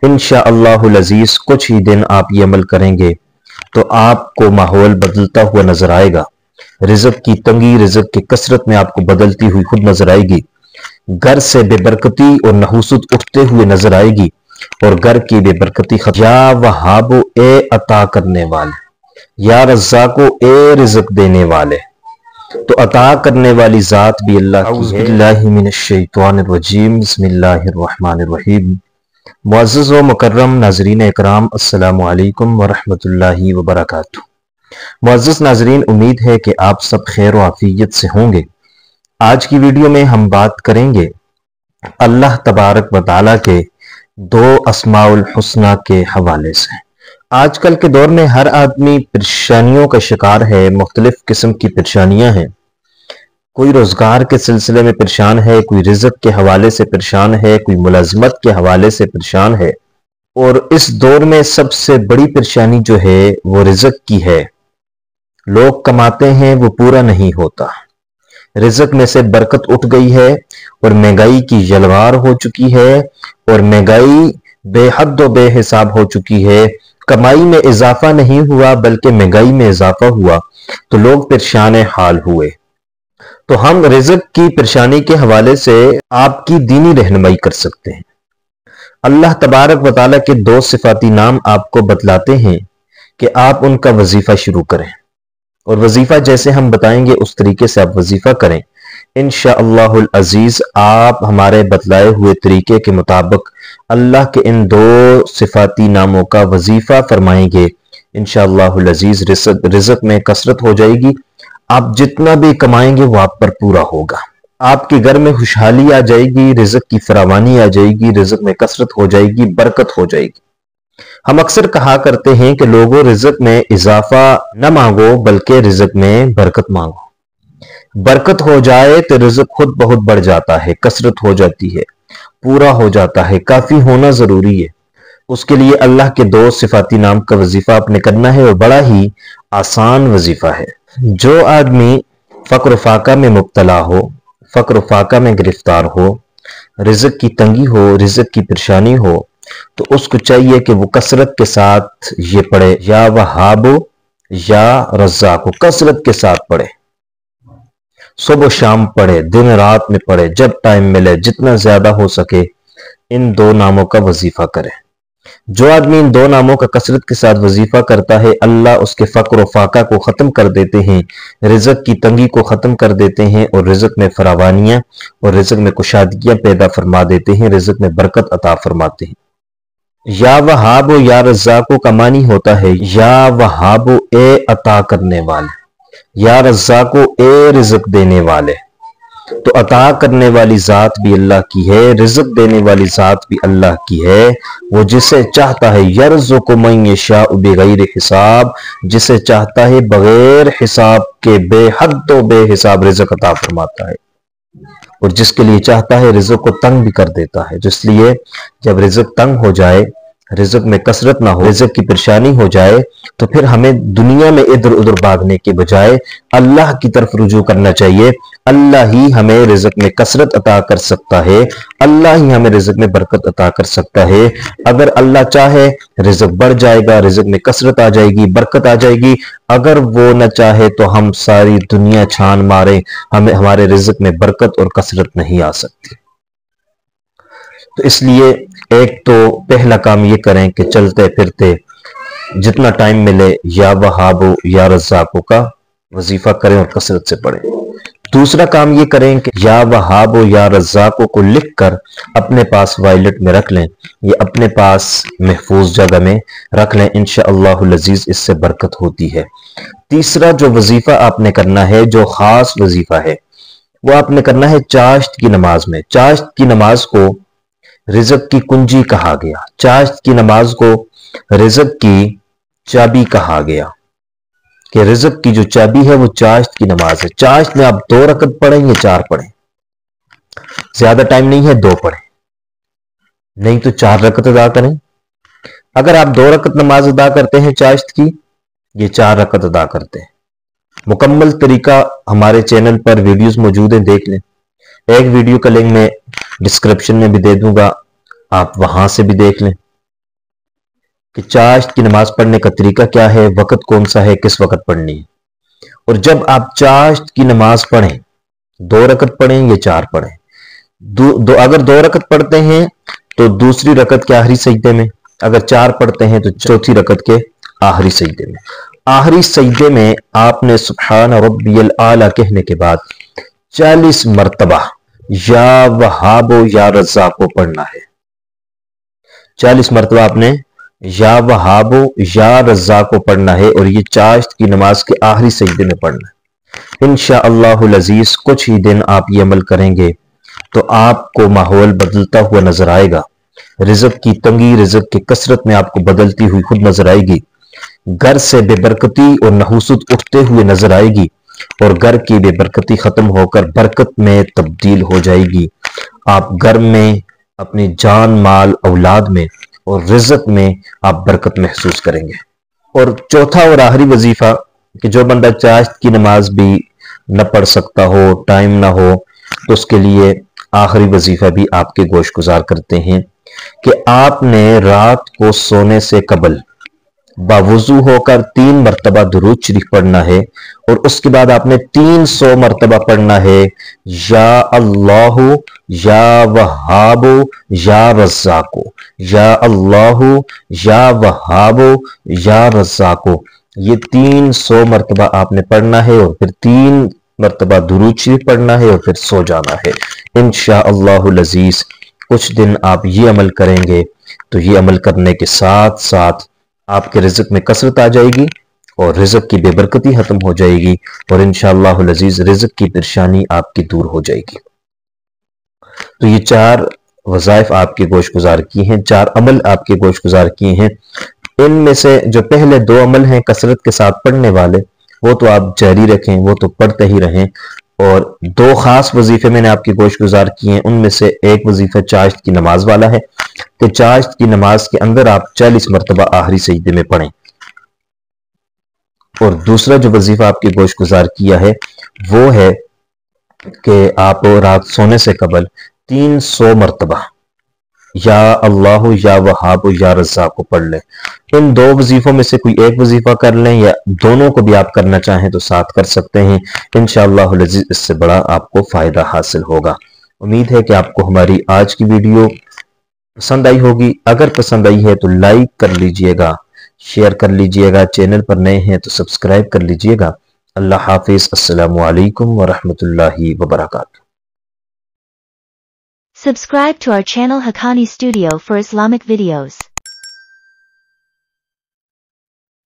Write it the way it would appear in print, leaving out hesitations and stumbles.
इंशाअल्लाहुल अज़ीज़ कुछ ही दिन आप ये अमल करेंगे तो आपको माहौल बदलता हुआ नजर आएगा। रिज़्क़ की तंगी रिज़्क़ की कसरत में आपको बदलती हुई खुद नजर आएगी। घर से बेबरकती और नहुसत उठते हुए नजर आएगी और घर की बेबरकती या वहाबो ए अता करने वाले, या रज़्ज़ाको ए रिज़्क़ देने वाले। तो अता करने वाली जात भी अल्लाह की है। बिस्मिल्लाहि मिनश्शैतानिर्रजीम, बिस्मिल्लाहिर्रहमानिर्रहीम। मुअज़्ज़ज़ व मुकर्रम नाज़रीन इकराम, अस्सलामु अलैकुम व रहमतुल्लाहि व बरकातुहू। मुअज़्ज़ज़ नाज़रीन, उम्मीद है कि आप सब खैर व आफियत से होंगे। आज की वीडियो में हम बात करेंगे अल्लाह तबारक व तआला के दो अस्माउल हुस्ना के हवाले से। आजकल के दौर में हर आदमी परेशानियों का शिकार है, मुख्तलिफ किस्म की परेशानियां हैं। कोई रोजगार के सिलसिले में परेशान है, कोई रिज़्क़ के हवाले से परेशान है, कोई मुलाजमत के हवाले से परेशान है। और इस दौर में सबसे बड़ी परेशानी जो है वो रिज़्क़ की है। लोग कमाते हैं वो पूरा नहीं होता, रिज़्क़ में से बरकत उठ गई है और महंगाई की यलवार हो चुकी है और महंगाई बेहद व बेहिसाब हो चुकी है। कमाई में इजाफा नहीं हुआ बल्कि महंगाई में इजाफा हुआ, तो लोग परेशान हाल हुए। तो हम रिज़्क़ की परेशानी के हवाले से आपकी दीनी रहनुमाई कर सकते हैं। अल्लाह तबारक व तआला के दो सिफाती नाम आपको बतलाते हैं कि आप उनका वजीफा शुरू करें, और वजीफा जैसे हम बताएंगे उस तरीके से आप वजीफा करें। इंशाअल्लाहुल अज़ीज़ आप हमारे बतलाए हुए तरीके के मुताबिक अल्लाह के इन दो सिफाती नामों का वजीफा फरमाएंगे। इंशाअल्लाहुल अज़ीज़ रिज़्क़ में कसरत हो जाएगी। आप जितना भी कमाएंगे वो आप पर पूरा होगा। आपके घर में खुशहाली आ जाएगी, रिज़्क़ की फरावानी आ जाएगी, रिज़्क़ में कसरत हो जाएगी, बरकत हो जाएगी। हम अक्सर कहा करते हैं कि लोगों रिज़्क़ में इजाफा न मांगो बल्कि रिज़्क़ में बरकत मांगो। बरकत हो जाए तो रिज़्क़ खुद बहुत बढ़ जाता है, कसरत हो जाती है, पूरा हो जाता है। काफी होना जरूरी है। उसके लिए अल्लाह के दो सिफाती नाम का वजीफा आपने करना है और बड़ा ही आसान वजीफा है। जो आदमी फक्र फाका में मुब्तला हो, फक्र फाका में गिरफ्तार हो, रिज़्क़ की तंगी हो, रिज़्क़ की परेशानी हो, तो उसको चाहिए कि वो कसरत के साथ ये पढ़े, या वहाबो या रज़्ज़ाको, कसरत के साथ पढ़े। सुबह शाम पढ़े, दिन रात में पढ़े, जब टाइम मिले, जितना ज्यादा हो सके इन दो नामों का वजीफा करे। जो आदमी इन दो नामों का कसरत के साथ वजीफा करता है, अल्लाह उसके फक्र फाका को खत्म कर देते हैं, रिज़्क़ की तंगी को खत्म कर देते हैं और रिज़्क़ में फरावानियां और रिज़्क़ में कुशादगियां पैदा फरमा देते हैं, रिज़्क़ में बरकत अता फरमाते हैं। या वहाबो या रज़्ज़ाको का मानी होता है या वहाबो ए अता करने वाले, या रज़्ज़ाको ए रिज़्क़ देने वाले। तो अता करने वाली जात भी अल्लाह की है, रिज़्क़ देने वाली जात भी अल्लाह की है। वो जिसे चाहता है यर्ज़ुक़ु मन यशाउ बिग़ैर हिसाब, जिसे चाहता है बगैर हिसाब के बेहद व बेहिसाब रिज़्क़ अता फरमाता है, और जिसके लिए चाहता है रिज़्क़ को तंग भी कर देता है। जिसलिए जब रिज़्क़ तंग हो जाए, रिज़्क़ में कसरत ना हो, रिज़्क़ की परेशानी हो जाए, तो फिर हमें दुनिया में इधर उधर भागने के बजाय अल्लाह की तरफ रुजू करना चाहिए। अल्लाह ही हमें रिज़्क़ में कसरत अता कर सकता है, अल्लाह ही हमें रिज़्क़ में बरकत अता कर सकता है। अगर अल्लाह चाहे रिज़्क़ बढ़ जाएगा, रिज़्क़ में कसरत आ जाएगी, बरकत आ जाएगी। अगर वो न चाहे तो हम सारी दुनिया छान मारे, हमें हमारे रिज़्क़ में बरकत और कसरत नहीं आ सकती। तो इसलिए एक तो पहला काम ये करें कि चलते फिरते जितना टाइम मिले या वहाबो या रज़्ज़ाको का वजीफा करें और कसरत से पढ़ें। दूसरा काम ये करें कि या वहाबो या रज़्ज़ाको को लिख कर अपने पास वायलेट में रख लें, ये अपने पास महफूज जगह में रख लें। इंशाअल्लाहुल अज़ीज़ इससे बरकत होती है। तीसरा जो वजीफा आपने करना है, जो खास वजीफा है, वो आपने करना है चाश्त की नमाज में। चाश्त की नमाज को रिज़्क़ की कुंजी कहा गया, चाश्त की नमाज को रिज़्क़ की चाबी कहा गया, कि रिज़्क़ की जो चाबी है वो चाश्त की नमाज है। चाश्त में आप 2 रकत पढ़ें या 4 पढ़ें, ज्यादा टाइम नहीं है 2 पढ़ें, नहीं तो 4 रकत अदा करें। अगर आप 2 रकत नमाज अदा करते हैं चाश्त की, ये 4 रकत अदा करते हैं। मुकम्मल तरीका हमारे चैनल पर वीडियोस मौजूद हैं, देख लें। एक वीडियो का लिंक मैं डिस्क्रिप्शन में भी दे दूंगा, आप वहां से भी देख लें। कि चाश्त की नमाज पढ़ने का तरीका क्या है, वक़्त कौन सा है, किस वक़्त पढ़नी है। और जब आप चाश्त की नमाज पढ़ें, 2 रकत पढ़ें या 4 पढ़ें, अगर 2 रकत पढ़ते हैं तो दूसरी रकत के आखिरी सजदे में, अगर 4 पढ़ते हैं तो चौथी रकत के आखिरी सजदे में। आखिरी सजदे में आपने सुब्हान रब्बियल आला कहने के बाद 40 मरतबा या वहाबो या रज़्ज़ाको पढ़ना है। 40 मरतबा आपने या वहाबो या रज़्ज़ाको पढ़ना है और ये चाश्त की नमाज के आखिरी सजदे में पढ़ना है। इंशाअल्लाहुल अज़ीज़ कुछ ही दिन आप ये अमल करेंगे तो आपको माहौल बदलता हुआ नजर आएगा। रिज़्क़ की तंगी, रिज़्क़ की कसरत में आपको बदलती हुई खुद नजर आएगी। घर से बेबरकती और नहुसत उठते हुए नजर आएगी और घर की बेबरकती खत्म होकर बरकत में तब्दील हो जाएगी। आप घर में, अपनी जान माल औलाद में और रिज़्क़ में आप बरकत महसूस करेंगे। और चौथा और आखिरी वजीफा कि जो बंदा चाश्त की नमाज भी न पढ़ सकता हो, टाइम ना हो, तो उसके लिए आखिरी वजीफा भी आपके गोश गुजार करते हैं कि आपने रात को सोने से कबल बावुजू होकर 3 मरतबा दुरूद शरीफ पढ़ना है और उसके बाद आपने 300 मरतबा पढ़ना है या अल्लाहु या वहाबो या रज़्ज़ाको, या अल्लाहु या वहाबो या रज़्ज़ाको। ये 300 मरतबा आपने पढ़ना है और फिर 3 मरतबा दुरूद शरीफ पढ़ना है और फिर सो जाना है। इंशाअल्लाहुल अज़ीज़ कुछ दिन आप ये अमल करेंगे तो ये अमल करने के साथ साथ आपके रिज़्क़ में कसरत आ जाएगी और रिज़्क़ की बेबरकती खत्म हो जाएगी और इंशाअल्लाहुल अज़ीज़ रिज़्क़ की परेशानी आपकी दूर हो जाएगी। तो ये 4 वज़ाइफ आपके गोश गुजार किए हैं, 4 अमल आपके गोश गुजार किए हैं। इनमें से जो पहले 2 अमल हैं कसरत के साथ पढ़ने वाले, वो तो आप जारी रखें, वो तो पढ़ते ही रहें। और 2 खास वजीफे मैंने आपके गोश गुजार किए हैं। उनमें से एक वजीफा चाश्त की नमाज वाला है कि चाश्त की नमाज के अंदर आप 40 मरतबा आखिरी सजदे में पढ़ें। और दूसरा जो वजीफा आपके गोश गुजार किया है वो है कि आप रात सोने से कबल 300 मरतबा या अल्लाह या वहाब या रज़्ज़ा को पढ़ लें। इन 2 वजीफों में से कोई एक वजीफा कर लें या दोनों को भी आप करना चाहें तो साथ कर सकते हैं। इंशाअल्लाह इससे बड़ा आपको फायदा हासिल होगा। उम्मीद है कि आपको हमारी आज की वीडियो पसंद आई होगी। अगर पसंद आई है तो लाइक कर लीजिएगा, शेयर कर लीजिएगा, चैनल पर नए हैं तो सब्सक्राइब कर लीजिएगा। अल्लाह हाफिज। अस्सलामु अलैकुम व रहमतुल्लाहि व बरकातुहू। Subscribe to our channel Haqqani Studio for Islamic videos.